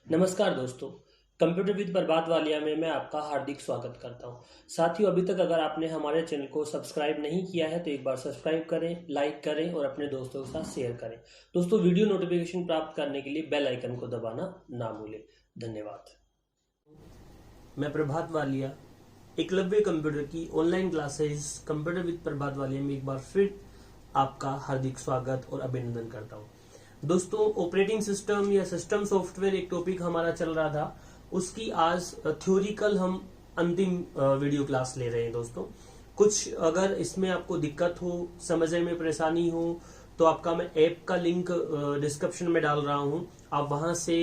नमस्कार दोस्तों। Computer with प्रभात वालिया में मैं आपका हार्दिक स्वागत करता हूं। साथियों, अभी तक अगर आपने हमारे चैनल को सब्सक्राइब नहीं किया है तो एक बार सब्सक्राइब करें, लाइक करें और अपने दोस्तों के साथ शेयर करें। दोस्तों, वीडियो नोटिफिकेशन प्राप्त करने के लिए बेल आइकन को दबाना ना भूलें। धन्यवाद। मैं प्रभात वालिया एकलव्य कंप्यूटर की ऑनलाइन क्लासेस कंप्यूटर विद प्रभात वालिया में एक बार फिर आपका हार्दिक स्वागत और अभिनंदन करता हूं। दोस्तों, ऑपरेटिंग सिस्टम या सिस्टम सॉफ्टवेयर एक टॉपिक हमारा चल रहा था, उसकी आज थ्योरिकल हम अंतिम वीडियो क्लास ले रहे हैं। दोस्तों, कुछ अगर इसमें आपको दिक्कत हो, समझने में परेशानी हो तो आपका मैं ऐप का लिंक डिस्क्रिप्शन में डाल रहा हूं। आप वहां से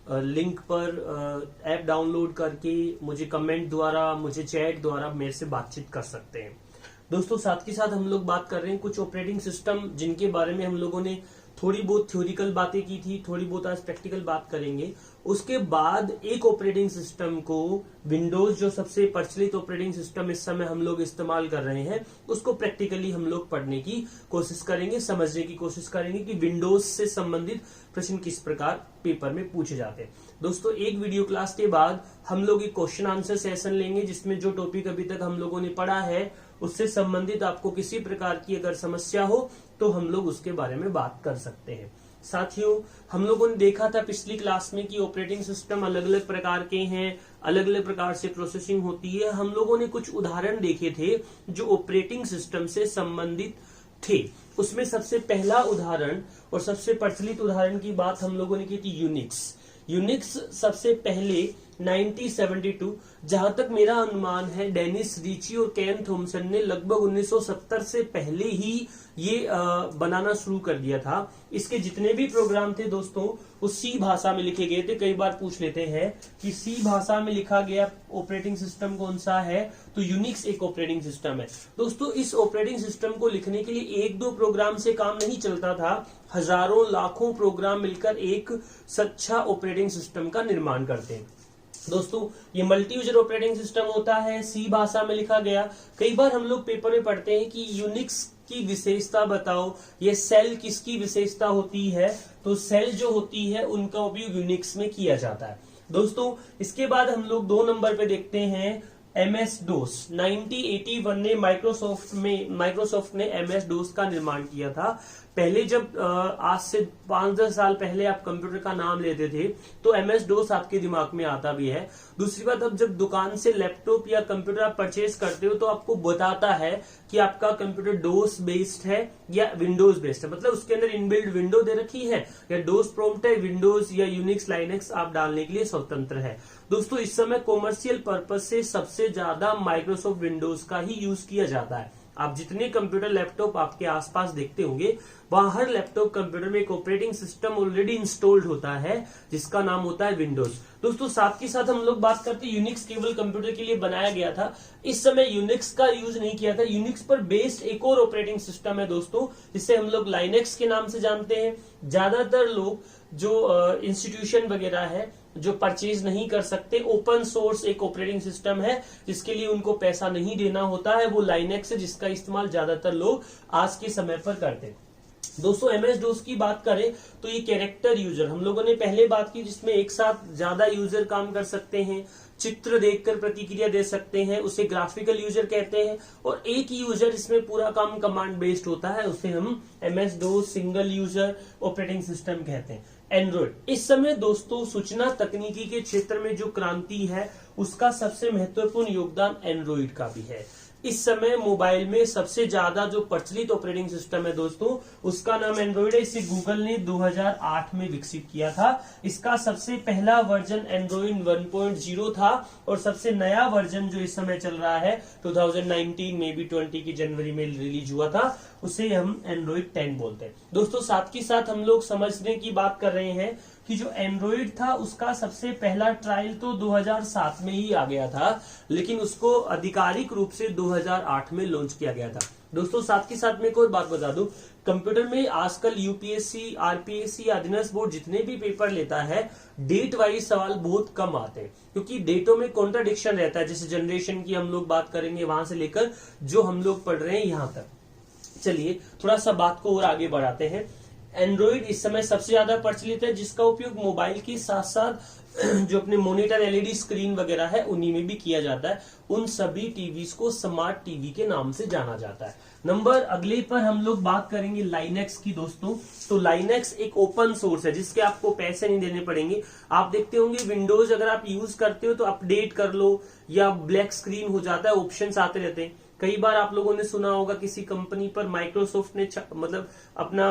लिंक पर ऐप डाउनलोड करके मुझे कमेंट द्वारा, मुझे चैट द्वारा मेरे से बातचीत कर सकते हैं। दोस्तों, साथ के साथ हम लोग बात कर रहे हैं कुछ ऑपरेटिंग सिस्टम जिनके बारे में हम लोगों ने थोड़ी बहुत थ्योरिकल बातें की थी, थोड़ी बहुत आज प्रैक्टिकल बात करेंगे। उसके बाद एक ऑपरेटिंग सिस्टम को, विंडोज जो सबसे प्रचलित ऑपरेटिंग सिस्टम इस समय हम लोग इस्तेमाल कर रहे हैं, उसको प्रैक्टिकली हम लोग पढ़ने की कोशिश करेंगे, समझने की कोशिश करेंगे कि विंडोज से संबंधित प्रश्न किस प्रकार पेपर में पूछे जाते हैं। दोस्तों, एक वीडियो क्लास के बाद हम लोग एक क्वेश्चन आंसर सेशन लेंगे जिसमें जो टॉपिक अभी तक हम लोगों ने पढ़ा है उससे संबंधित आपको किसी प्रकार की अगर समस्या हो तो हम लोग उसके बारे में बात कर सकते हैं। साथियों, हम लोगों ने देखा था पिछली क्लास में कि ऑपरेटिंग सिस्टम अलग अलग प्रकार के हैं, अलग अलग प्रकार से प्रोसेसिंग होती है। हम लोगों ने कुछ उदाहरण देखे थे जो ऑपरेटिंग सिस्टम से संबंधित थे। उसमें सबसे पहला उदाहरण और सबसे प्रचलित उदाहरण की बात हम लोगों ने की थी यूनिक्स। यूनिक्स सबसे पहले 1972, जहां तक मेरा अनुमान है, डेनिस रिची और केन थॉमसन ने लगभग 1970 से पहले ही ये बनाना शुरू कर दिया था। इसके जितने भी प्रोग्राम थे दोस्तों, वो सी भाषा में लिखे गए थे। कई बार पूछ लेते हैं कि सी भाषा में लिखा गया ऑपरेटिंग सिस्टम कौन सा है, तो यूनिक्स एक ऑपरेटिंग सिस्टम है। दोस्तों, इस ऑपरेटिंग सिस्टम को लिखने के लिए एक दो प्रोग्राम से काम नहीं चलता था, हजारों लाखों प्रोग्राम मिलकर एक सच्चा ऑपरेटिंग सिस्टम का निर्माण करते हैं। दोस्तों, ये मल्टी यूजर ऑपरेटिंग सिस्टम होता है, सी भाषा में लिखा गया। कई बार हम लोग पेपर में पढ़ते हैं कि यूनिक्स की विशेषता बताओ, ये सेल किसकी विशेषता होती है, तो सेल जो होती है उनका उपयोग यूनिक्स में किया जाता है। दोस्तों, इसके बाद हम लोग 2 नंबर पे देखते हैं MS DOS। 1981 में माइक्रोसॉफ्ट ने MS DOS का निर्माण किया था। पहले जब आज से 5-10 साल पहले आप कंप्यूटर का नाम लेते थे तो MS DOS आपके दिमाग में आता भी है। दूसरी बात, अब जब दुकान से लैपटॉप या कंप्यूटर आप परचेज करते हो तो आपको बताता है कि आपका कंप्यूटर डोस बेस्ड है या विंडोज बेस्ड है, मतलब उसके अंदर इनबिल्ड विंडो दे रखी है या डोस प्रॉम्प्ट है, विंडोज या यूनिक्स लाइनेक्स आप डालने के लिए स्वतंत्र है। दोस्तों, इस समय कॉमर्शियल पर्पज से सबसे ज्यादा माइक्रोसॉफ्ट विंडोज का ही यूज किया जाता है। आप जितने कंप्यूटर लैपटॉप आपके आसपास देखते होंगे, वहां हर लैपटॉप कंप्यूटर में एक ऑपरेटिंग सिस्टम ऑलरेडी इंस्टॉल्ड होता है जिसका नाम होता है विंडोज। दोस्तों, साथ के साथ हम लोग बात करते हैं यूनिक्स केवल कंप्यूटर के लिए बनाया गया था। इस समय यूनिक्स का यूज नहीं किया था। यूनिक्स पर बेस्ड एक और ऑपरेटिंग सिस्टम है दोस्तों, जिसे हम लोग लाइनेक्स के नाम से जानते हैं। ज्यादातर लोग जो इंस्टीट्यूशन वगैरह है जो परचेज नहीं कर सकते, ओपन सोर्स एक ऑपरेटिंग सिस्टम है जिसके लिए उनको पैसा नहीं देना होता है, वो लाइनेक्स है जिसका इस्तेमाल ज्यादातर लोग आज के समय पर करते हैं। दोस्तों, MS DOS की बात करें तो ये कैरेक्टर यूजर हम लोगों ने पहले बात की, जिसमें एक साथ ज्यादा यूजर काम कर सकते हैं, चित्र देखकर प्रतिक्रिया दे सकते हैं, उसे ग्राफिकल यूजर कहते हैं। और एक यूजर इसमें पूरा काम कमांड बेस्ड होता है, उसे हम MS DOS single user operating system कहते हैं। एंड्रॉइड इस समय दोस्तों सूचना तकनीकी के क्षेत्र में जो क्रांति है उसका सबसे महत्वपूर्ण योगदान एंड्रॉइड का भी है। इस समय मोबाइल में सबसे ज्यादा जो प्रचलित ऑपरेटिंग सिस्टम है दोस्तों, उसका नाम एंड्रॉइड है। इसे गूगल ने 2008 में विकसित किया था। इसका सबसे पहला वर्जन एंड्रॉइड 1.0 था और सबसे नया वर्जन जो इस समय चल रहा है 2019 में भी 20 की जनवरी में रिलीज हुआ था, उसे हम एंड्रॉइड 10 बोलते हैं। दोस्तों, साथ ही साथ हम लोग समझने की बात कर रहे हैं कि जो एंड्रॉइड था उसका सबसे पहला ट्रायल तो 2007 में ही आ गया था, लेकिन उसको आधिकारिक रूप से 2008 में लॉन्च किया गया था। दोस्तों, साथ के साथ में एक और बात बता दूं, कंप्यूटर में आजकल UPSC, RPSC, अधीनस्थ बोर्ड जितने भी पेपर लेता है, डेट वाइज सवाल बहुत कम आते हैं क्योंकि डेटों में कॉन्ट्राडिक्शन रहता है। जैसे जनरेशन की हम लोग बात करेंगे, वहां से लेकर जो हम लोग पढ़ रहे हैं यहां तक। चलिए थोड़ा सा बात को और आगे बढ़ाते हैं। एंड्रॉइड इस समय सबसे ज्यादा प्रचलित है, जिसका उपयोग मोबाइल के साथ साथ जो अपने मॉनिटर एलईडी स्क्रीन वगैरह है उन्हीं में भी किया जाता है। उन सभी टीवीज को स्मार्ट टीवी के नाम से जाना जाता है। नंबर अगले पर हम लोग बात करेंगे लाइनेक्स की दोस्तों। तो लाइनेक्स एक ओपन सोर्स है जिसके आपको पैसे नहीं देने पड़ेंगे। आप देखते होंगे विंडोज अगर आप यूज करते हो तो अपडेट कर लो या ब्लैक स्क्रीन हो जाता है, ऑप्शंस आते रहते हैं। कई बार आप लोगों ने सुना होगा किसी कंपनी पर माइक्रोसॉफ्ट ने मतलब अपना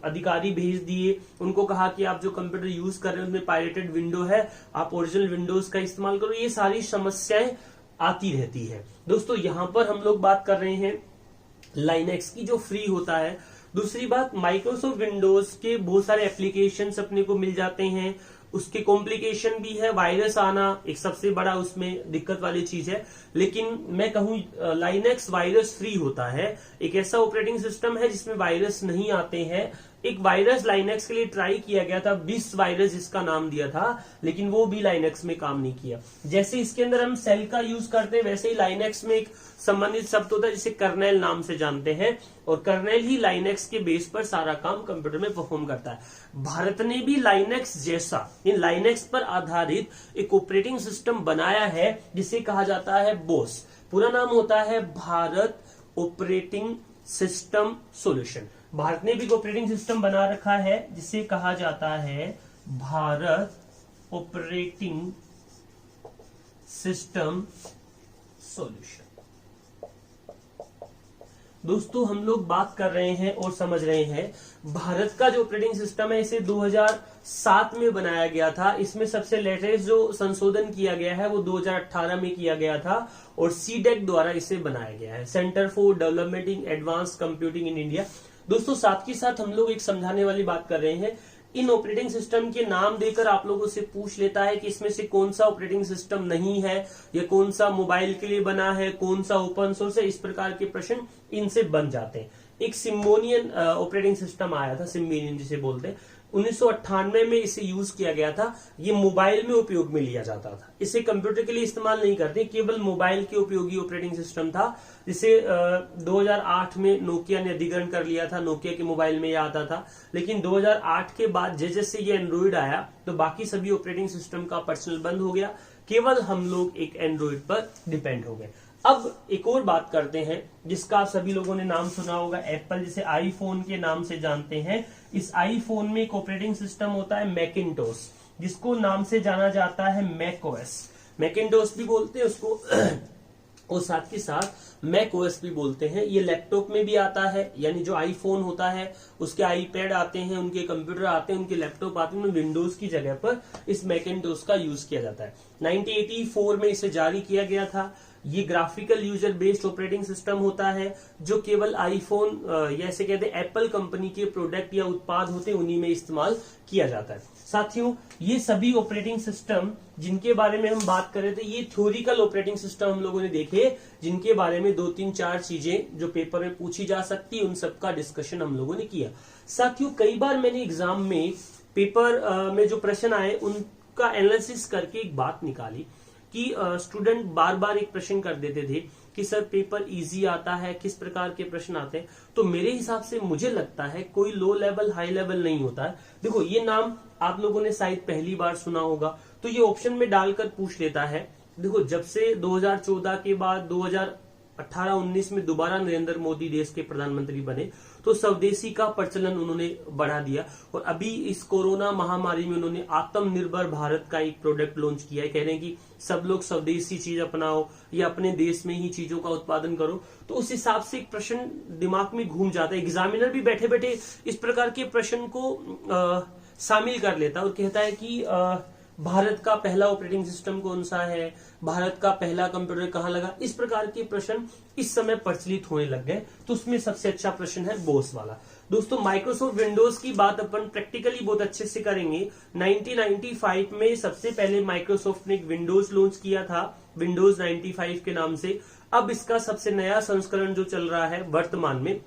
अधिकारी भेज दिए, उनको कहा कि आप जो कंप्यूटर यूज कर रहे हैं उसमें पायरेटेड विंडो है, आप ओरिजिनल विंडोज का इस्तेमाल करो। ये सारी समस्याएं आती रहती है दोस्तों। यहां पर हम लोग बात कर रहे हैं लाइनेक्स की जो फ्री होता है। दूसरी बात, माइक्रोसॉफ्ट विंडोज के बहुत सारे एप्लीकेशंस अपने को मिल जाते हैं। उसके कॉम्प्लिकेशन भी है, वायरस आना एक सबसे बड़ा उसमें दिक्कत वाली चीज है। लेकिन मैं कहूं लाइनेक्स वायरस फ्री होता है, एक ऐसा ऑपरेटिंग सिस्टम है जिसमें वायरस नहीं आते हैं। एक वायरस लाइनेक्स के लिए ट्राई किया गया था, बिस वायरस जिसका नाम दिया था, लेकिन वो भी लाइनेक्स में काम नहीं किया। जैसे इसके अंदर हम सेल का यूज करते हैं, वैसे ही लाइनेक्स में एक संबंधित शब्द होता है जिसे कर्नेल नाम से जानते हैं, और कर्नेल ही लाइनेक्स के बेस पर सारा काम कंप्यूटर में परफॉर्म करता है। भारत ने भी लाइनेक्स जैसा इन लाइनेक्स पर आधारित एक ऑपरेटिंग सिस्टम बनाया है जिसे कहा जाता है बोस। पूरा नाम होता है Bharat operating system solution. Bharat ने भी एक ऑपरेटिंग सिस्टम बना रखा है जिसे कहा जाता है भारत ऑपरेटिंग सिस्टम सॉल्यूशन। दोस्तों हम लोग बात कर रहे हैं और समझ रहे हैं भारत का जो ऑपरेटिंग सिस्टम है इसे 2007 में बनाया गया था। इसमें सबसे लेटेस्ट जो संशोधन किया गया है वो 2018 में किया गया था और सीडेक द्वारा इसे बनाया गया है, centre for development in advance computing in India. दोस्तों साथ ही साथ हम लोग एक समझाने वाली बात कर रहे हैं। इन ऑपरेटिंग सिस्टम के नाम देकर आप लोगों से पूछ लेता है कि इसमें से कौन सा ऑपरेटिंग सिस्टम नहीं है, या कौन सा मोबाइल के लिए बना है, कौन सा ओपन सोर्स है। इस प्रकार के प्रश्न इनसे बन जाते हैं। एक सिम्बोनियन ऑपरेटिंग सिस्टम आया था, सिम्बोनियन जिसे बोलते हैं, 1998 में इसे यूज किया गया था। ये मोबाइल में उपयोग में लिया जाता था, इसे कंप्यूटर के लिए इस्तेमाल नहीं करते, केवल मोबाइल के उपयोगी ऑपरेटिंग सिस्टम था। जिसे 2008 में नोकिया ने अधिग्रहण कर लिया था, नोकिया के मोबाइल में यह आता था। लेकिन 2008 के बाद जैसे ये एंड्रॉइड आया तो बाकी सभी ऑपरेटिंग सिस्टम का पर्सनल बंद हो गया, केवल हम लोग एक एंड्रॉइड पर डिपेंड हो गए। अब एक और बात करते हैं जिसका आप सभी लोगों ने नाम सुना होगा, एप्पल जिसे आईफोन के नाम से जानते हैं। इस आईफोन में एक ऑपरेटिंग सिस्टम होता है मैकिंटोश, जिसको नाम से जाना जाता है मैक ओएस। मैकिंटोश भी बोलते हैं उसको और साथ ही साथ मैक ओएस भी बोलते हैं। ये लैपटॉप में भी आता है, यानी जो आईफोन होता है उसके आईपैड आते हैं, उनके कंप्यूटर आते हैं, उनके लैपटॉप आते हैं, उनमें विंडोज की जगह पर इस मैकिंटोश का यूज किया जाता है। 1984 में इसे जारी किया गया था। ये graphical user based operating system होता है जो केवल आईफोन या ऐसे कहते हैं एप्पल कंपनी के प्रोडक्ट या उत्पाद होते हैं उन्हीं में इस्तेमाल किया जाता है। साथियों ये सभी ऑपरेटिंग सिस्टम जिनके बारे में हम बात कर रहे थे, ये थ्योरिकल ऑपरेटिंग सिस्टम हम लोगों ने देखे, जिनके बारे में 2-3-4 चीजें जो पेपर में पूछी जा सकती है उन सबका डिस्कशन हम लोगों ने किया। साथियों कई बार मैंने एग्जाम में पेपर में जो प्रश्न आए उनका एनालिसिस करके एक बात निकाली कि स्टूडेंट बार बार एक प्रश्न कर देते थे कि सर पेपर इजी आता है, किस प्रकार के प्रश्न आते हैं। तो मेरे हिसाब से मुझे लगता है कोई लो लेवल हाई लेवल नहीं होता है। देखो ये नाम आप लोगों ने शायद पहली बार सुना होगा, तो ये ऑप्शन में डालकर पूछ लेता है। देखो जब से 2014 के बाद 2018-19 में दोबारा नरेंद्र मोदी देश के प्रधानमंत्री बने तो स्वदेशी का प्रचलन उन्होंने बढ़ा दिया, और अभी इस कोरोना महामारी में उन्होंने आत्मनिर्भर भारत का एक प्रोडक्ट लॉन्च किया है। कह रहे हैं कि सब लोग स्वदेशी चीज अपनाओ या अपने देश में ही चीजों का उत्पादन करो। तो उस हिसाब से एक प्रश्न दिमाग में घूम जाता है। एग्जामिनर भी बैठे बैठे इस प्रकार के प्रश्न को शामिल कर लेता है और कहता है कि भारत का पहला ऑपरेटिंग सिस्टम कौन सा है, भारत का पहला कंप्यूटर कहाँ लगा। इस प्रकार के प्रश्न इस समय प्रचलित होने लग गए। तो उसमें सबसे अच्छा प्रश्न है बोस वाला। दोस्तों माइक्रोसॉफ्ट विंडोज की बात अपन प्रैक्टिकली बहुत अच्छे से करेंगे। 1995 में सबसे पहले माइक्रोसॉफ्ट ने एक विंडोज लॉन्च किया था, विंडोज 95 के नाम से। अब इसका सबसे नया संस्करण जो चल रहा है वर्तमान में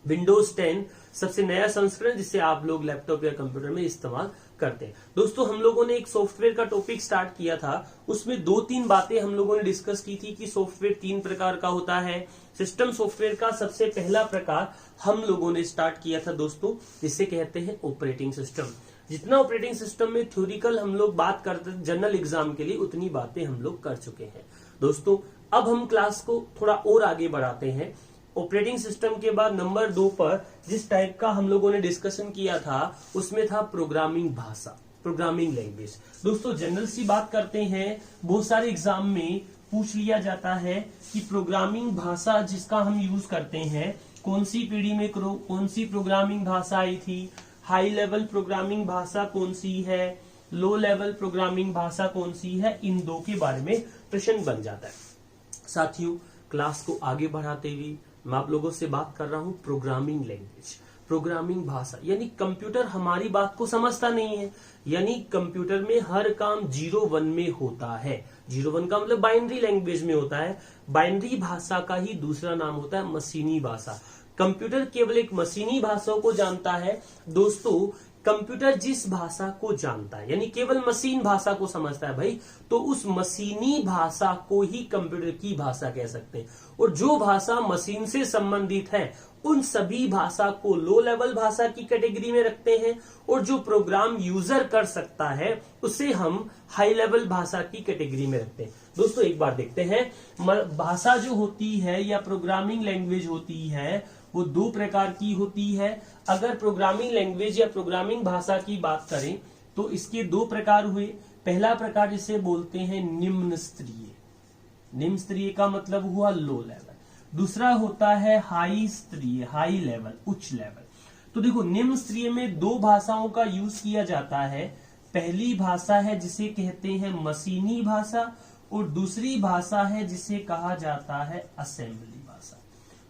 विंडोज 10 सबसे नया संस्करण, जिसे आप लोग लैपटॉप या कंप्यूटर में इस्तेमाल करते हैं। दोस्तों हम लोगों ने एक सॉफ्टवेयर का टॉपिक स्टार्ट किया था, उसमें 2-3 बातें हम लोगों ने डिस्कस की थी कि सॉफ्टवेयर 3 प्रकार का होता है। सिस्टम सॉफ्टवेयर का सबसे पहला प्रकार हम लोगों ने स्टार्ट किया था दोस्तों, जिसे कहते हैं ऑपरेटिंग सिस्टम। जितना ऑपरेटिंग सिस्टम में थ्योरिकल हम लोग बात करते थे जनरल एग्जाम के लिए, उतनी बातें हम लोग कर चुके हैं दोस्तों। अब हम क्लास को थोड़ा और आगे बढ़ाते हैं। ऑपरेटिंग सिस्टम के बाद नंबर 2 पर जिस टाइप का हम लोगों ने डिस्कशन किया था उसमें था प्रोग्रामिंग भाषा, प्रोग्रामिंग लैंग्वेज। दोस्तों जनरल सी बात करते हैं, बहुत सारे एग्जाम में पूछ लिया जाता है कि प्रोग्रामिंग भाषा जिसका हम यूज करते हैं कौन सी पीढ़ी में कौन सी प्रोग्रामिंग भाषा आई थी, हाई लेवल प्रोग्रामिंग भाषा कौन सी है, लो लेवल प्रोग्रामिंग भाषा कौन सी है, इन दो के बारे में प्रश्न बन जाता है। साथियों क्लास को आगे बढ़ाते हुए मैं आप लोगों से बात कर रहा हूं प्रोग्रामिंग लैंग्वेज, प्रोग्रामिंग भाषा। यानी कंप्यूटर हमारी बात को समझता नहीं है, यानी कंप्यूटर में हर काम 0-1 में होता है। 0-1 का मतलब बाइनरी लैंग्वेज में होता है। बाइनरी भाषा का ही दूसरा नाम होता है मशीनी भाषा। कंप्यूटर केवल एक मशीनी भाषा को जानता है दोस्तों। कंप्यूटर जिस भाषा को जानता है यानी केवल मशीन भाषा को समझता है भाई, तो उस मशीनी भाषा को ही कंप्यूटर की भाषा कह सकते हैं। और जो भाषा मशीन से संबंधित है उन सभी भाषा को लो लेवल भाषा की कैटेगरी में रखते हैं, और जो प्रोग्राम यूजर कर सकता है उसे हम हाई लेवल भाषा की कैटेगरी में रखते हैं। दोस्तों एक बार देखते हैं, भाषा जो होती है या प्रोग्रामिंग लैंग्वेज होती है वो 2 प्रकार की होती है। अगर प्रोग्रामिंग लैंग्वेज या प्रोग्रामिंग भाषा की बात करें तो इसके 2 प्रकार हुए। पहला प्रकार जिसे बोलते हैं निम्न स्तरीय, निम्न स्तरीय का मतलब हुआ लो लेवल। दूसरा होता है हाई स्तरीय, हाई लेवल, उच्च लेवल। तो देखो निम्न स्तरीय में 2 भाषाओं का यूज किया जाता है। पहली भाषा है जिसे कहते हैं मशीनी भाषा, और दूसरी भाषा है जिसे कहा जाता है असेंबली भाषा।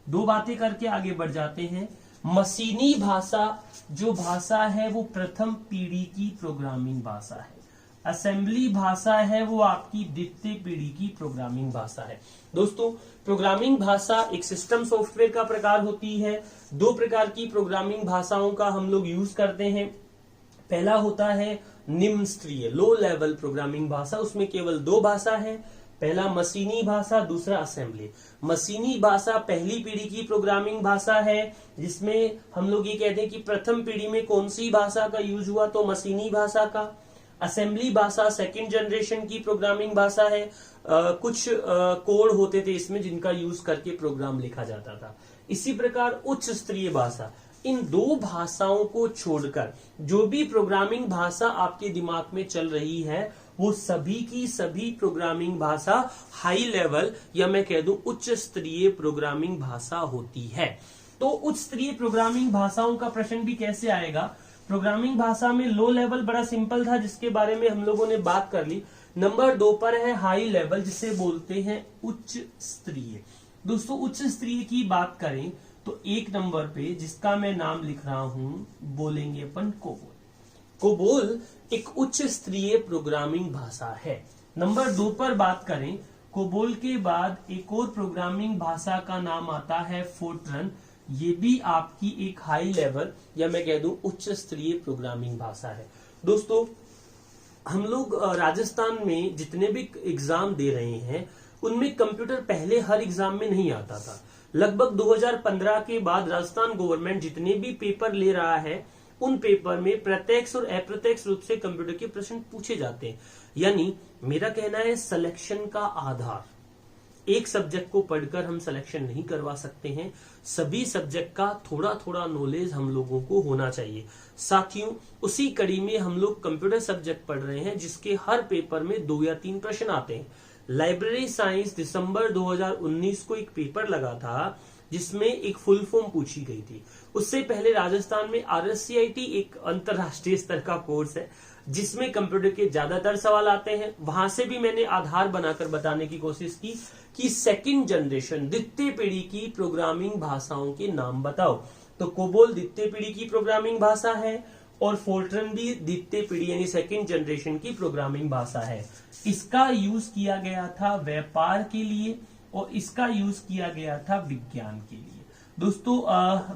2 बातें करके आगे बढ़ जाते हैं। मशीनी भाषा जो भाषा है वो प्रथम पीढ़ी की प्रोग्रामिंग भाषा है। असेंबली भाषा है वो आपकी द्वितीय पीढ़ी की प्रोग्रामिंग भाषा है। दोस्तों प्रोग्रामिंग भाषा एक सिस्टम सॉफ्टवेयर का प्रकार होती है। 2 प्रकार की प्रोग्रामिंग भाषाओं का हम लोग यूज करते हैं। पहला होता है निम्न स्तरीय, लो लेवल प्रोग्रामिंग भाषा, उसमें केवल 2 भाषा है। पहला मशीनी भाषा, दूसरा असेंबली। मशीनी भाषा पहली पीढ़ी की प्रोग्रामिंग भाषा है, जिसमें हम लोग ये कहते हैं कि प्रथम पीढ़ी में कौन सी भाषा का यूज हुआ, तो मशीनी भाषा का। असेंबली भाषा सेकंड जनरेशन की प्रोग्रामिंग भाषा है। कुछ कोड होते थे इसमें जिनका यूज करके प्रोग्राम लिखा जाता था। इसी प्रकार उच्च स्तरीय भाषा, इन 2 भाषाओं को छोड़कर जो भी प्रोग्रामिंग भाषा आपके दिमाग में चल रही है वो सभी की सभी प्रोग्रामिंग भाषा हाई लेवल या मैं कह दूं उच्च स्तरीय प्रोग्रामिंग भाषा होती है। तो उच्च स्तरीय प्रोग्रामिंग भाषाओं का प्रश्न भी कैसे आएगा? प्रोग्रामिंग भाषा में लो लेवल बड़ा सिंपल था, जिसके बारे में हम लोगों ने बात कर ली। नंबर 2 पर है हाई लेवल, जिसे बोलते हैं उच्च स्तरीय। दोस्तों उच्च स्तरीय की बात करें तो 1 नंबर पे जिसका मैं नाम लिख रहा हूं बोलेंगे अपन कोबोल। कोबोल एक उच्च स्तरीय प्रोग्रामिंग भाषा है। नंबर 2 पर बात करें, कोबोल के बाद एक और प्रोग्रामिंग भाषा का नाम आता है फोर्ट्रन। ये भी आपकी एक हाई लेवल या मैं कह दूं उच्च स्तरीय प्रोग्रामिंग भाषा है। दोस्तों हम लोग राजस्थान में जितने भी एग्जाम दे रहे हैं उनमें कंप्यूटर पहले हर एग्जाम में नहीं आता था। लगभग 2015 के बाद राजस्थान गवर्नमेंट जितने भी पेपर ले रहा है उन पेपर में प्रत्यक्ष और अप्रत्यक्ष रूप से कंप्यूटर के प्रश्न पूछे जाते हैं। यानी मेरा कहना है सिलेक्शन का आधार, एक सब्जेक्ट को पढ़कर हम सिलेक्शन नहीं करवा सकते हैं। सभी सब्जेक्ट का थोड़ा थोड़ा नॉलेज हम लोगों को होना चाहिए। साथियों उसी कड़ी में हम लोग कंप्यूटर सब्जेक्ट पढ़ रहे हैं, जिसके हर पेपर में 2 या 3 प्रश्न आते हैं। लाइब्रेरी साइंस दिसंबर 2019 को एक पेपर लगा था जिसमें एक फुल फॉर्म पूछी गई थी। उससे पहले राजस्थान में RSCIT एक अंतरराष्ट्रीय स्तर का कोर्स है जिसमें कंप्यूटर के ज्यादातर सवाल आते हैं। वहां से भी मैंने आधार बनाकर बताने की कोशिश की कि सेकंड जनरेशन द्वितीय पीढ़ी की प्रोग्रामिंग भाषाओं के नाम बताओ। तो कोबोल द्वितीय पीढ़ी की प्रोग्रामिंग भाषा है और फोर्ट्रन भी द्वितीय पीढ़ी यानी सेकंड जनरेशन की प्रोग्रामिंग भाषा है। इसका यूज किया गया था व्यापार के लिए और इसका यूज किया गया था विज्ञान के लिए। दोस्तों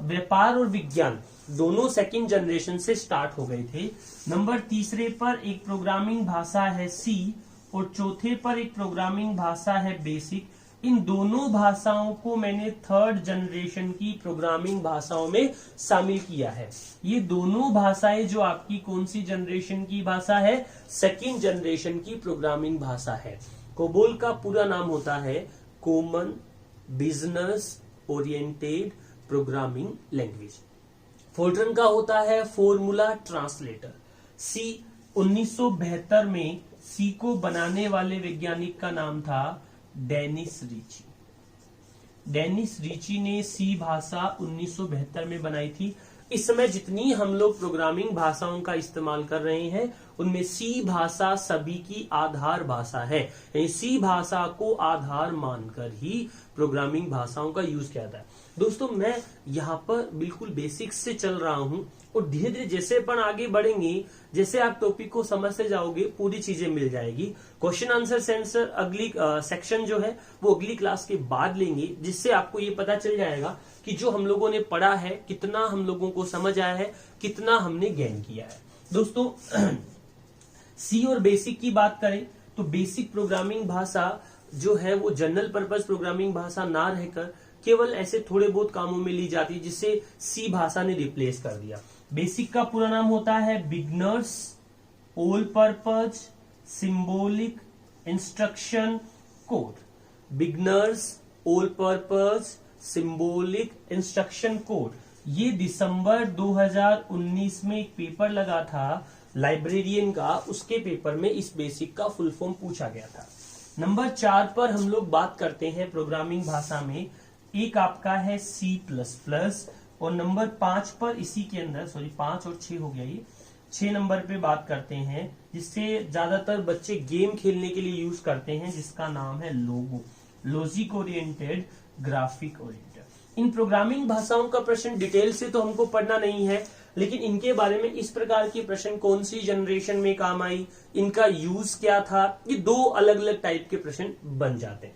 व्यापार और विज्ञान दोनों सेकंड जनरेशन से स्टार्ट हो गए थे। नंबर तीसरे पर एक प्रोग्रामिंग भाषा है सी और चौथे पर एक प्रोग्रामिंग भाषा है बेसिक। इन दोनों भाषाओं को मैंने थर्ड जनरेशन की प्रोग्रामिंग भाषाओं में शामिल किया है। ये दोनों भाषाएं जो आपकी कौन सी जनरेशन की भाषा है, सेकंड जनरेशन की प्रोग्रामिंग भाषा है। कोबोल का पूरा नाम होता है common business oriented programming language. Fortran का होता है फॉर्मूला ट्रांसलेटर। सी 1972 में सी को बनाने वाले वैज्ञानिक का नाम था डेनिस रिची। डेनिस रिची ने सी भाषा 1972 में बनाई थी। इस समय जितनी हम लोग प्रोग्रामिंग भाषाओं का इस्तेमाल कर रहे हैं उनमें सी भाषा सभी की आधार भाषा है। सी भाषा को आधार मानकर ही प्रोग्रामिंग भाषाओं का यूज किया जाता है। दोस्तों मैं यहाँ पर बिल्कुल बेसिक्स से चल रहा हूँ और धीरे धीरे जैसे अपन आगे बढ़ेंगे, जैसे आप टॉपिक को समझते जाओगे पूरी चीजें मिल जाएगी। क्वेश्चन आंसर सेंसर अगली सेक्शन जो है वो अगली क्लास के बाद लेंगे, जिससे आपको ये पता चल जाएगा कि जो हम लोगों ने पढ़ा है कितना हम लोगों को समझ आया है, कितना हमने गेन किया है। दोस्तों सी और बेसिक की बात करें तो बेसिक प्रोग्रामिंग भाषा जो है वो जनरल पर्पस प्रोग्रामिंग भाषा ना रहकर केवल ऐसे थोड़े बहुत कामों में ली जाती है, जिसे सी भाषा ने रिप्लेस कर दिया। बेसिक का पूरा नाम होता है beginners all purpose symbolic instruction code. Beginners all purpose symbolic instruction code. ये दिसंबर 2019 में एक पेपर लगा था लाइब्रेरियन का, उसके पेपर में इस बेसिक का फुल फॉर्म पूछा गया था। नंबर 4 पर हम लोग बात करते हैं प्रोग्रामिंग भाषा में, एक आपका है C++ और नंबर 5 पर इसी के अंदर 5 और 6 हो गया, ये 6 नंबर पे बात करते हैं जिससे ज्यादातर बच्चे गेम खेलने के लिए यूज करते हैं, जिसका नाम है Logo, logic oriented graphic oriented. इन प्रोग्रामिंग भाषाओं का प्रश्न डिटेल से तो हमको पढ़ना नहीं है, लेकिन इनके बारे में इस प्रकार के प्रश्न कौन सी जनरेशन में काम आई, इनका यूज क्या था, ये 2 अलग अलग टाइप के प्रश्न बन जाते हैं।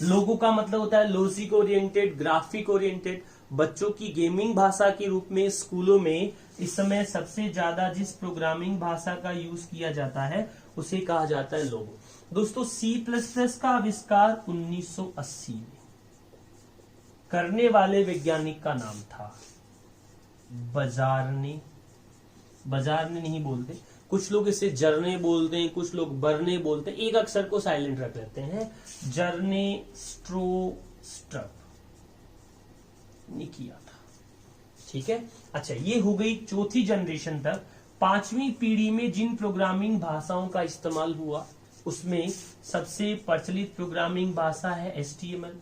लोगो का मतलब होता है लॉजिक ओरिएंटेड ग्राफिक ओरिएंटेड। बच्चों की गेमिंग भाषा के रूप में स्कूलों में इस समय सबसे ज्यादा जिस प्रोग्रामिंग भाषा का यूज किया जाता है उसे कहा जाता है लोगो। दोस्तों C++ का आविष्कार 1980 में करने वाले वैज्ञानिक का नाम था बजारने। बजारने नहीं बोलते, कुछ लोग इसे जरने बोलते हैं, कुछ लोग बरने बोलते हैं, एक अक्षर को साइलेंट रख लेते हैं। जरने स्ट्रोस्ट्रप ने किया था, ठीक है। अच्छा, ये हो गई चौथी जनरेशन तक। 5वीं पीढ़ी में जिन प्रोग्रामिंग भाषाओं का इस्तेमाल हुआ उसमें सबसे प्रचलित प्रोग्रामिंग भाषा है HTML।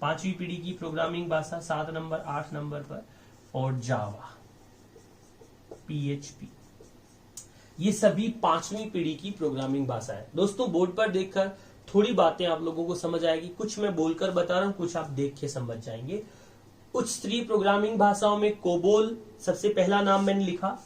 5वीं पीढ़ी की प्रोग्रामिंग भाषा 7 नंबर 8 नंबर पर, और जावा, PHP, ये सभी 5वीं पीढ़ी की प्रोग्रामिंग भाषा है। दोस्तों बोर्ड पर देखकर थोड़ी बातें आप लोगों को समझ आएगी, कुछ मैं बोलकर बता रहा हूं, कुछ आप देख के समझ जाएंगे। उच्च स्तरीय प्रोग्रामिंग भाषाओं में कोबोल सबसे पहला नाम मैंने लिखा,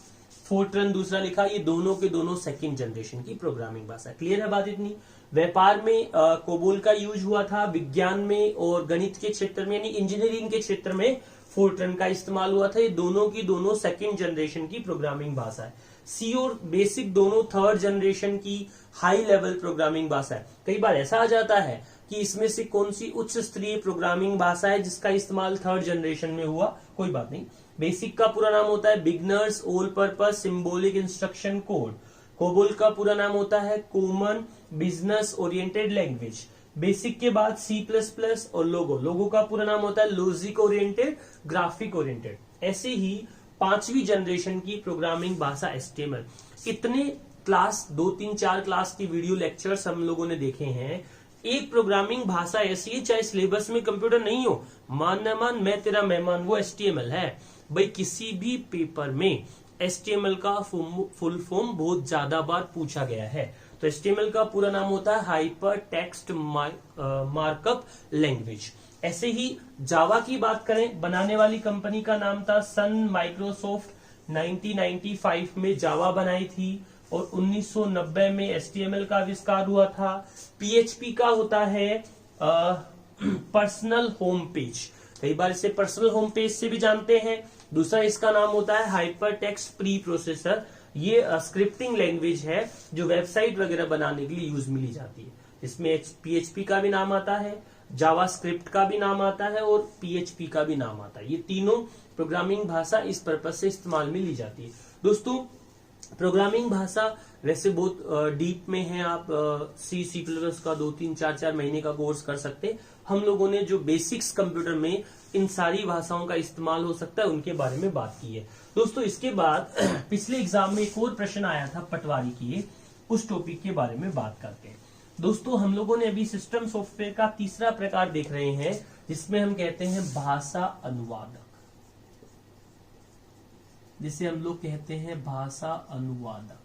फोर्ट्रन दूसरा लिखा, ये दोनों के दोनों सेकंड जनरेशन की प्रोग्रामिंग भाषा। क्लियर है बात इतनी। व्यापार में कोबोल का यूज हुआ था, विज्ञान में और गणित के क्षेत्र में यानी इंजीनियरिंग के क्षेत्र में फोर्ट्रन का इस्तेमाल हुआ था। ये दोनों की दोनों सेकंड जनरेशन की प्रोग्रामिंग भाषा है। सी और बेसिक दोनों थर्ड जनरेशन की हाई लेवल प्रोग्रामिंग भाषा है। कई बार ऐसा आ जाता है कि इसमें से कौन सी उच्च स्तरीय प्रोग्रामिंग भाषा है जिसका इस्तेमाल थर्ड जनरेशन में हुआ, कोई बात नहीं। बेसिक का पूरा नाम होता है beginners all purpose symbolic instruction code. COBOL का पूरा नाम होता है common business oriented language. Basic के बाद C++ और लोगो का पूरा नाम होता है लॉजिक ओरिएंटेड ग्राफिक ओरिएंटेड। ऐसे ही 5वीं जनरेशन की प्रोग्रामिंग भाषा HTML। इतने क्लास 2 3 4 क्लास की वीडियो लेक्चर्स हम लोगों ने देखे हैं। एक प्रोग्रामिंग भाषा ऐसी है, चाहे सिलेबस में कंप्यूटर नहीं हो, मान न मान मैं तेरा मेहमान, वो HTML है भाई। किसी भी पेपर में HTML का फुल फॉर्म बहुत ज्यादा बार पूछा गया है। तो HTML का पूरा नाम होता है हाइपर टेक्स्ट मार्कअप लैंग्वेज। ऐसे ही जावा की बात करें, बनाने वाली कंपनी का नाम था सन माइक्रोसॉफ्ट। 1995 में जावा बनाई थी और 1990 में HTML का आविष्कार हुआ था। PHP का होता है पर्सनल होम पेज, कई बार इसे पर्सनल होम पेज से भी जानते हैं। दूसरा इसका नाम होता है हाइपर टेक्स्ट प्री प्रोसेसर। ये स्क्रिप्टिंग लैंग्वेज है जो वेबसाइट वगैरह बनाने के लिए यूज में ली जाती है। इसमें PHP का भी नाम आता है, जावास्क्रिप्ट का भी नाम आता है और PHP का भी नाम आता है। ये तीनों प्रोग्रामिंग भाषा इस पर्पज से इस्तेमाल में ली जाती है। दोस्तों प्रोग्रामिंग भाषा वैसे बहुत डीप में है, आप C++ का 2-3-4 महीने का कोर्स कर सकते। हम लोगों ने जो बेसिक्स कंप्यूटर में इन सारी भाषाओं का इस्तेमाल हो सकता है उनके बारे में बात की है। दोस्तों इसके बाद पिछले एग्जाम में एक और प्रश्न आया था पटवारी की, उस टॉपिक के बारे में बात करते हैं। दोस्तों हम लोगों ने अभी सिस्टम सॉफ्टवेयर का तीसरा प्रकार देख रहे हैं जिसमें हम कहते हैं भाषा अनुवादक, जिसे हम लोग कहते हैं भाषा अनुवादक।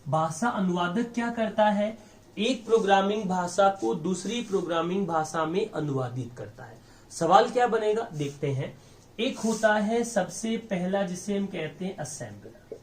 भाषा अनुवादक क्या करता है? एक प्रोग्रामिंग भाषा को दूसरी प्रोग्रामिंग भाषा में अनुवादित करता है। सवाल क्या बनेगा देखते हैं। एक होता है सबसे पहला जिसे हम कहते हैं असेंबलर,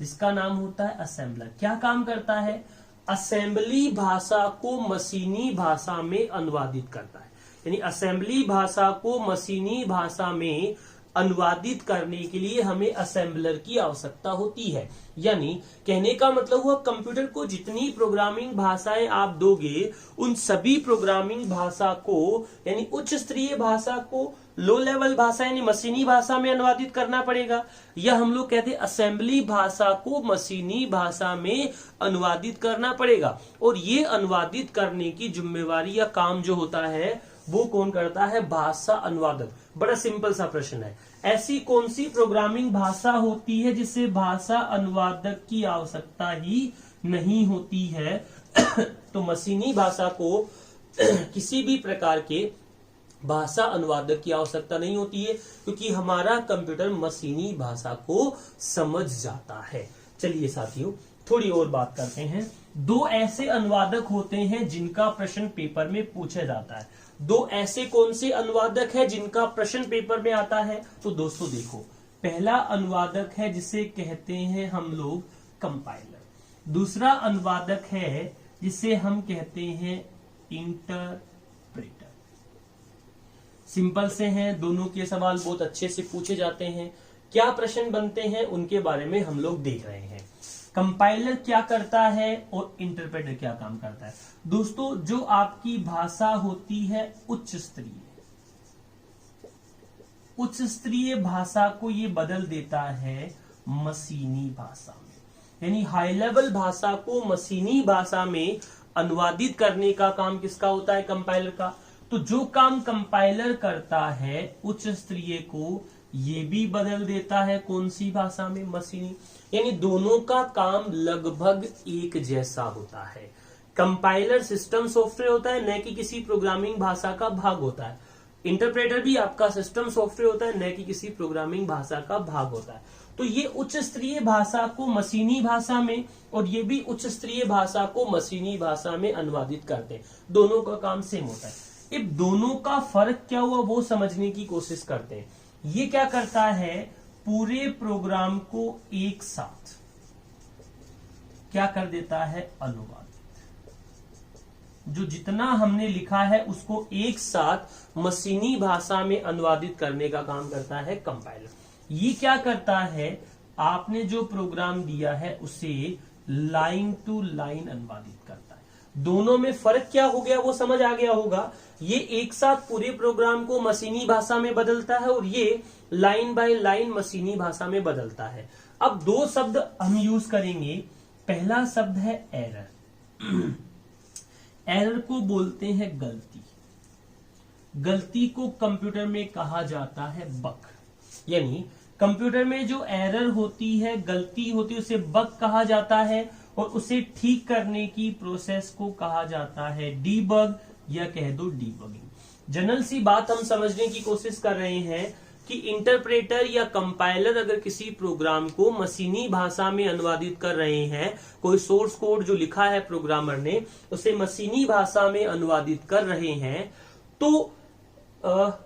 जिसका नाम होता है असेंबलर। क्या काम करता है? असेंबली भाषा को मशीनी भाषा में अनुवादित करता है। यानी असेंबली भाषा को मशीनी भाषा में अनुवादित करने के लिए हमें असेंबलर की आवश्यकता होती है। यानी कहने का मतलब हुआ कंप्यूटर को जितनी प्रोग्रामिंग भाषाएं आप दोगे उन सभी प्रोग्रामिंग भाषा को यानी उच्च स्तरीय भाषा को लो लेवल भाषा यानी मशीनी भाषा में अनुवादित करना पड़ेगा। या हम लोग कहते हैं असेंबली भाषा को मशीनी भाषा में अनुवादित करना पड़ेगा। और ये अनुवादित करने की जिम्मेवारी या काम जो होता है वो कौन करता है? भाषा अनुवादक। बड़ा सिंपल सा प्रश्न है, ऐसी कौन सी प्रोग्रामिंग भाषा होती है जिसे भाषा अनुवादक की आवश्यकता ही नहीं होती है? तो मशीनी भाषा को किसी भी प्रकार के भाषा अनुवादक की आवश्यकता नहीं होती है क्योंकि हमारा कंप्यूटर मशीनी भाषा को समझ जाता है। चलिए साथियों थोड़ी और बात करते हैं। दो ऐसे अनुवादक होते हैं जिनका प्रश्न पेपर में पूछा जाता है। दो ऐसे कौन से अनुवादक है जिनका प्रश्न पेपर में आता है? तो दोस्तों देखो, पहला अनुवादक है जिसे कहते हैं हम लोग कंपाइलर। दूसरा अनुवादक है जिसे हम कहते हैं इंटरप्रेटर। सिंपल से हैं, दोनों के सवाल बहुत अच्छे से पूछे जाते हैं। क्या प्रश्न बनते हैं उनके बारे में हम लोग देख रहे हैं। कंपाइलर क्या करता है और इंटरप्रेटर क्या काम करता है? दोस्तों जो आपकी भाषा होती है उच्च स्तरीय भाषा को ये बदल देता है मशीनी भाषा में। यानी हाई लेवल भाषा को मशीनी भाषा में अनुवादित करने का काम किसका होता है? कंपाइलर का। तो जो काम कंपाइलर करता है उच्च स्तरीय को ये भी बदल देता है कौन सी भाषा में? मशीनी। यानी दोनों का काम लगभग एक जैसा होता है। कंपाइलर सिस्टम सॉफ्टवेयर होता है, न कि किसी प्रोग्रामिंग भाषा का भाग होता है। इंटरप्रेटर भी आपका सिस्टम सॉफ्टवेयर होता है, न कि किसी प्रोग्रामिंग भाषा का भाग होता है। तो ये उच्च स्तरीय भाषा को मशीनी भाषा में और ये भी उच्च स्तरीय भाषा को मशीनी भाषा में अनुवादित करते हैं। दोनों का काम सेम होता है। अब दोनों का फर्क क्या हुआ वो समझने की कोशिश करते हैं। ये क्या करता है? पूरे प्रोग्राम को एक साथ क्या कर देता है? अनुवादित। जो जितना हमने लिखा है उसको एक साथ मशीनी भाषा में अनुवादित करने का काम करता है कंपाइलर। ये क्या करता है? आपने जो प्रोग्राम दिया है उसे लाइन टू लाइन अनुवादित करता है। दोनों में फर्क क्या हो गया वो समझ आ गया होगा। ये एक साथ पूरे प्रोग्राम को मशीनी भाषा में बदलता है और ये लाइन बाय लाइन मशीनी भाषा में बदलता है। अब दो शब्द हम यूज करेंगे। पहला शब्द है एरर। एरर को बोलते हैं गलती। गलती को कंप्यूटर में कहा जाता है बग। यानी कंप्यूटर में जो एरर होती है, गलती होती है, उसे बग कहा जाता है और उसे ठीक करने की प्रोसेस को कहा जाता है डीबग या कह दो डीबगिंग। जनरल सी बात हम समझने की कोशिश कर रहे हैं कि इंटरप्रेटर या कंपाइलर अगर किसी प्रोग्राम को मशीनी भाषा में अनुवादित कर रहे हैं, कोई सोर्स कोड जो लिखा है प्रोग्रामर ने उसे मशीनी भाषा में अनुवादित कर रहे हैं, तो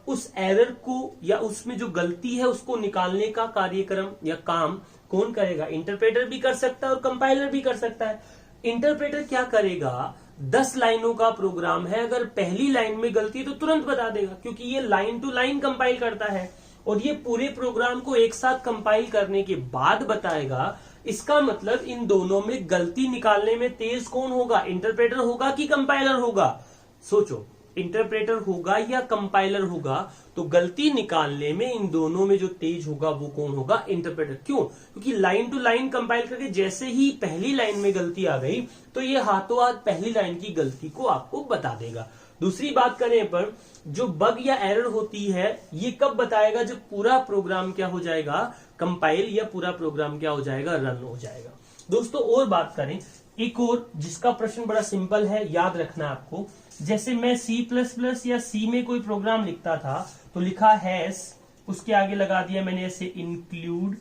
उस एरर को या उसमें जो गलती है उसको निकालने का कार्यक्रम या काम कौन करेगा? इंटरप्रेटर भी कर सकता है और कंपाइलर भी कर सकता है। इंटरप्रेटर क्या करेगा? 10 लाइनों का प्रोग्राम है, अगर पहली लाइन में गलती है तो तुरंत बता देगा क्योंकि ये लाइन टू लाइन कंपाइल करता है। और ये पूरे प्रोग्राम को एक साथ कंपाइल करने के बाद बताएगा, इसका मतलब इन दोनों में गलती निकालने में तेज कौन होगा, इंटरप्रेटर होगा कि कंपाइलर होगा? सोचो, इंटरप्रेटर होगा या कंपाइलर होगा? तो गलती निकालने में इन दोनों में जो तेज होगा वो कौन होगा, इंटरप्रेटर। क्यों? क्योंकि लाइन टू लाइन कंपाइल करके जैसे ही पहली लाइन में गलती आ गई तो ये हाथों हाथ पहली लाइन की गलती को आपको बता देगा। दूसरी बात करें पर जो बग या एरर होती है ये कब बताएगा, जब पूरा प्रोग्राम क्या हो जाएगा, कंपाइल, या पूरा प्रोग्राम क्या हो जाएगा, रन हो जाएगा। दोस्तों और बात करें एक और, जिसका प्रश्न बड़ा सिंपल है, याद रखना आपको। जैसे मैं C++ या C में कोई प्रोग्राम लिखता था तो लिखा हैश, उसके आगे लगा दिया मैंने ऐसे इंक्लूड,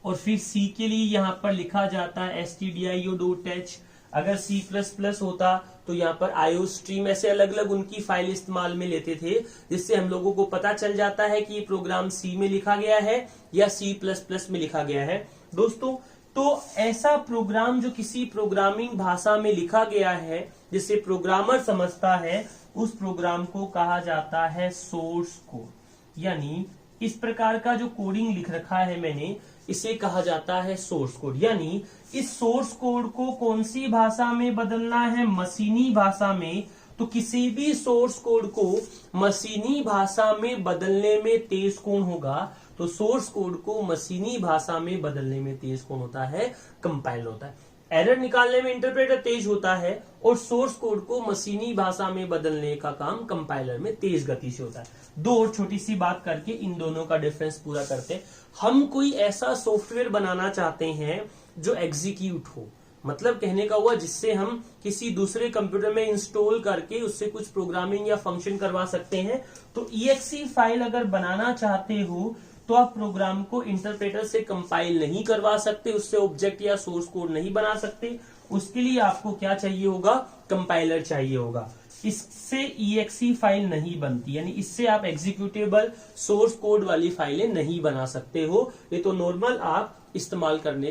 और फिर C के लिए यहां पर लिखा जाता है stdio.h। अगर C++ होता तो यहाँ पर iostream, ऐसे अलग अलग उनकी फाइल इस्तेमाल में लेते थे, जिससे हम लोगों को पता चल जाता है कि ये प्रोग्राम C में लिखा गया है या C++ में लिखा गया है। दोस्तों तो ऐसा प्रोग्राम जो किसी प्रोग्रामिंग भाषा में लिखा गया है, जिसे प्रोग्रामर समझता है, उस प्रोग्राम को कहा जाता है सोर्स कोड। यानी इस प्रकार का जो कोडिंग लिख रखा है मैंने, इसे कहा जाता है सोर्स कोड। यानी इस सोर्स कोड को कौन सी भाषा में बदलना है, मशीनी भाषा में। तो किसी भी सोर्स कोड को मशीनी भाषा में बदलने में तेज कौन होगा, तो सोर्स कोड को मशीनी भाषा में बदलने में तेज कौन होता है, कंपाइलर होता है। एरर निकालने में इंटरप्रेटर तेज होता है और सोर्स कोड को मशीनी भाषा में बदलने का काम कंपाइलर में तेज गति से होता है। दो और छोटी सी बात करके इन दोनों का डिफरेंस पूरा करते हैं। हम कोई ऐसा सॉफ्टवेयर बनाना चाहते हैं जो एग्जीक्यूट हो, मतलब कहने का हुआ जिससे हम किसी दूसरे कंप्यूटर में इंस्टॉल करके उससे कुछ प्रोग्रामिंग या फंक्शन करवा सकते हैं। तो EXE फाइल अगर बनाना चाहते हो तो आप प्रोग्राम को इंटरप्रेटर से कंपाइल नहीं करवा सकते, उससे ऑब्जेक्ट या सोर्स कोड नहीं बना सकते। उसके लिए आपको क्या चाहिए होगा, कंपाइलर चाहिए होगा। इससे EXE फाइल नहीं बनती, यानी इससे आप एग्जीक्यूटेबल सोर्स कोड वाली फाइलें नहीं बना सकते हो। ये तो नॉर्मल आप इस्तेमाल करने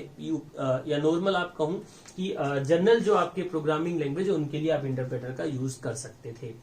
या नॉर्मल आप कहूं कि जनरल जो आपके प्रोग्रामिंग लैंग्वेज है उनके लिए आप इंटरप्रेटर का यूज कर सकते थे।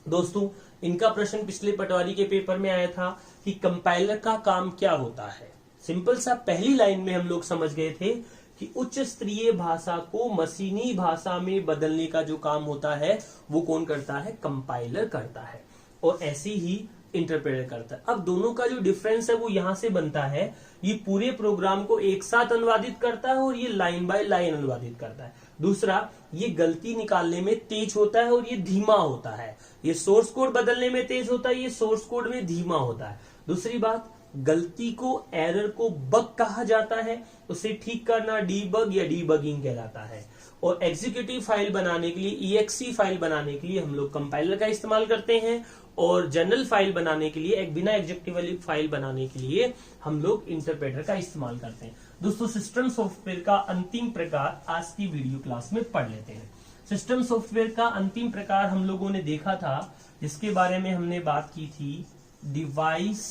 दोस्तों इनका प्रश्न पिछले पटवारी के पेपर में आया था कि कंपाइलर का काम क्या होता है। सिंपल सा पहली लाइन में हम लोग समझ गए थे कि उच्च स्तरीय भाषा को मशीनी भाषा में बदलने का जो काम होता है वो कौन करता है, कंपाइलर करता है, और ऐसी ही इंटरप्रेटर करता है। अब दोनों का जो डिफरेंस है वो यहां से बनता है, ये पूरे प्रोग्राम को एक साथ अनुवादित करता है और ये लाइन बाय लाइन अनुवादित करता है। दूसरा, ये गलती निकालने में तेज होता है और ये धीमा होता है। ये सोर्स कोड बदलने में तेज होता है, ये सोर्स कोड में धीमा होता है। दूसरी बात, गलती को, एरर को बग कहा जाता है, उसे ठीक करना डीबग या डीबगिंग कहलाता है। और एग्जीक्यूटिव फाइल बनाने के लिए, EXE फाइल बनाने के लिए हम लोग कंपाइलर का इस्तेमाल करते हैं, और जनरल फाइल बनाने के लिए, एक बिना एग्जीक्यूटिव वाली फाइल बनाने के लिए हम लोग इंटरप्रेटर का इस्तेमाल करते हैं। दोस्तों सिस्टम सॉफ्टवेयर का अंतिम प्रकार आज की वीडियो क्लास में पढ़ लेते हैं। सिस्टम सॉफ्टवेयर का अंतिम प्रकार हम लोगों ने देखा था, जिसके बारे में हमने बात की थी, डिवाइस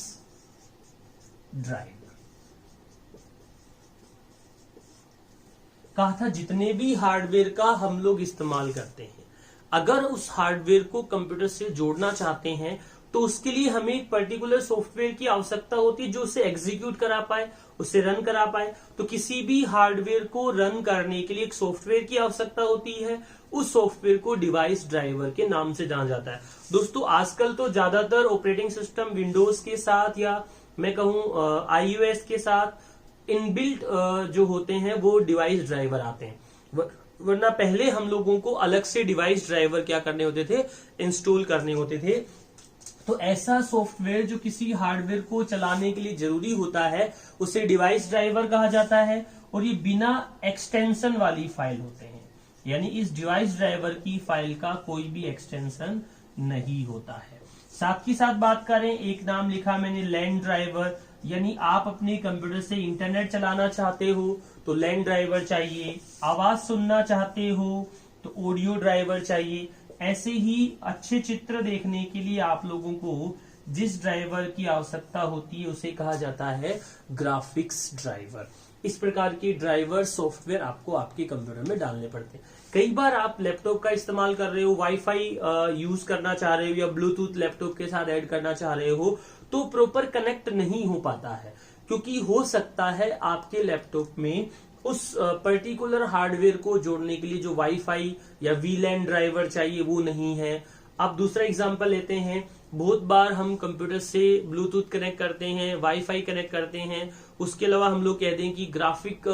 ड्राइवर। कहा था जितने भी हार्डवेयर का हम लोग इस्तेमाल करते हैं, अगर उस हार्डवेयर को कंप्यूटर से जोड़ना चाहते हैं तो उसके लिए हमें एक पर्टिकुलर सॉफ्टवेयर की आवश्यकता होती है जो उसे एग्जीक्यूट करा पाए, उसे रन करा पाए। तो किसी भी हार्डवेयर को रन करने के लिए एक सॉफ्टवेयर की आवश्यकता होती है, उस सॉफ्टवेयर को डिवाइस ड्राइवर के नाम से जाना जाता है। दोस्तों आजकल तो ज्यादातर ऑपरेटिंग सिस्टम विंडोज के साथ, या मैं कहूं iOS के साथ इनबिल्ट जो होते हैं वो डिवाइस ड्राइवर आते हैं, वरना पहले हम लोगों को अलग से डिवाइस ड्राइवर क्या करने होते थे, इंस्टॉल करने होते थे। तो ऐसा सॉफ्टवेयर जो किसी हार्डवेयर को चलाने के लिए जरूरी होता है उसे डिवाइस ड्राइवर कहा जाता है, और ये बिना एक्सटेंशन वाली फाइल होते हैं, यानी इस डिवाइस ड्राइवर की फाइल का कोई भी एक्सटेंशन नहीं होता है। साथ ही साथ बात करें, एक नाम लिखा मैंने लैन ड्राइवर, यानी आप अपने कंप्यूटर से इंटरनेट चलाना चाहते हो तो लैन ड्राइवर चाहिए, आवाज सुनना चाहते हो तो ऑडियो ड्राइवर चाहिए। ऐसे ही अच्छे चित्र देखने के लिए आप लोगों को जिस ड्राइवर की आवश्यकता होती है उसे कहा जाता है ग्राफिक्स ड्राइवर। इस प्रकार के ड्राइवर सॉफ्टवेयर आपको आपके कंप्यूटर में डालने पड़ते हैं। कई बार आप लैपटॉप का इस्तेमाल कर रहे हो, वाईफाई यूज करना चाह रहे हो या ब्लूटूथ लैपटॉप के साथ ऐड करना चाह रहे हो, तो प्रॉपर कनेक्ट नहीं हो पाता है, क्योंकि हो सकता है आपके लैपटॉप में उस पर्टिकुलर हार्डवेयर को जोड़ने के लिए जो वाईफाई या वीलैन ड्राइवर चाहिए वो नहीं है। अब दूसरा एग्जांपल लेते हैं, बहुत बार हम कंप्यूटर से ब्लूटूथ कनेक्ट करते हैं, वाईफाई कनेक्ट करते हैं, उसके अलावा हम लोग कहते हैं कि ग्राफिक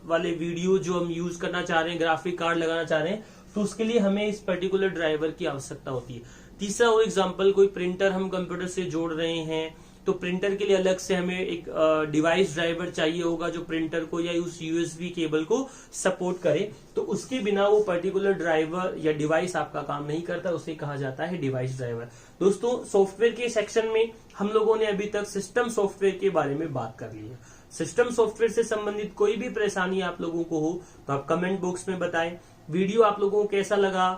वाले वीडियो जो हम यूज करना चाह रहे हैं, ग्राफिक कार्ड लगाना चाह रहे हैं, तो उसके लिए हमें इस पर्टिकुलर ड्राइवर की आवश्यकता होती है। तीसरा और एग्जांपल, कोई प्रिंटर हम कंप्यूटर से जोड़ रहे हैं, तो प्रिंटर के लिए अलग से हमें एक डिवाइस ड्राइवर चाहिए होगा जो प्रिंटर को या उस यूएसबी केबल को सपोर्ट करे, तो उसके बिना वो पर्टिकुलर ड्राइवर या डिवाइस आपका काम नहीं करता, उसे कहा जाता है डिवाइस ड्राइवर। दोस्तों, सॉफ्टवेयर के सेक्शन में हम लोगों ने अभी तक सिस्टम सॉफ्टवेयर के बारे में बात कर ली है। सिस्टम सॉफ्टवेयर से संबंधित कोई भी परेशानी आप लोगों को हो तो आप कमेंट बॉक्स में बताएं। वीडियो आप लोगों को कैसा लगा,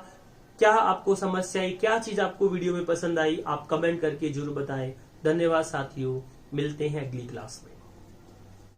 क्या आपको समस्या आई, क्या चीज आपको वीडियो में पसंद आई, आप कमेंट करके जरूर बताएं। धन्यवाद साथियों, मिलते हैं अगली क्लास में।